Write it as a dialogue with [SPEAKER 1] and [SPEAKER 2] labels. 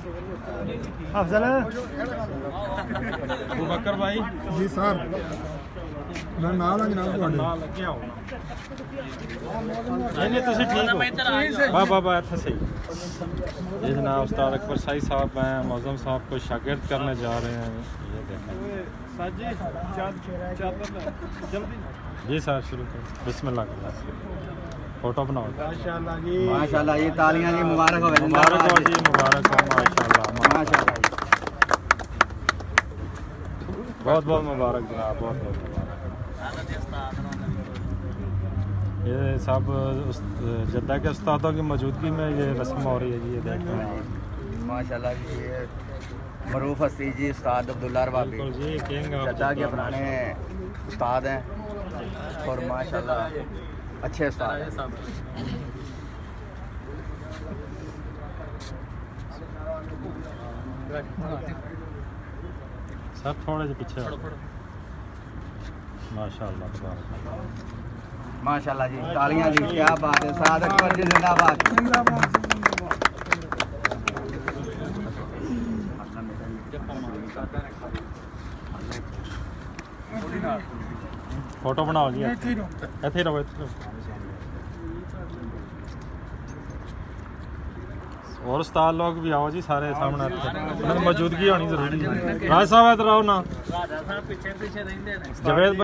[SPEAKER 1] अफजल
[SPEAKER 2] बकर भाई
[SPEAKER 3] जी सर मैं नाल आ जनाब ਤੁਹਾਡੇ
[SPEAKER 2] नहीं तुसी ठीक हो वाह वाह वाह अच्छा सही। ये जनाब उस्ताद अकबर साई साहब हैं, मौज़म साहब को शागिर्द करने जा रहे हैं। ये देखें जी सर शुरू करें बिस्मिल्लाह फोटो बनाओ
[SPEAKER 1] माशाल्लाह जी
[SPEAKER 4] माशाल्लाह जी तालियां जी मुबारक हो
[SPEAKER 2] मुबारक हो जी मुबारक हो माशाल्लाह
[SPEAKER 4] माशाल्लाह
[SPEAKER 2] बहुत बहुत मुबारक जनाब बहुत बहुत मुबारक। ये सब जद्दा के उस्तादों की मौजूदगी में ये रस्म हो रही है जी। ये देखते हैं
[SPEAKER 4] माशाल्लाह जी ये मरूफ हस्ती जी उस्ताद अब्दुल्ला रबाबी
[SPEAKER 2] जी
[SPEAKER 4] जद्दा के पुराने उस्ताद हैं और माशाल्लाह अच्छे उस्ताद हैं।
[SPEAKER 2] सर थोड़े से पीछे माशाल्लाह
[SPEAKER 4] माशाल्लाह जी तालियां जी क्या बात है उस्ताद अकबर जी जिंदाबाद।
[SPEAKER 2] फोटो बनाओ जी इत्थे रहो और उस्ताद लोग भी आओ जी सारे सामने उन्होंने मौजूदगी होनी जरूरी है। राज साहब इधर आओ ना जवेद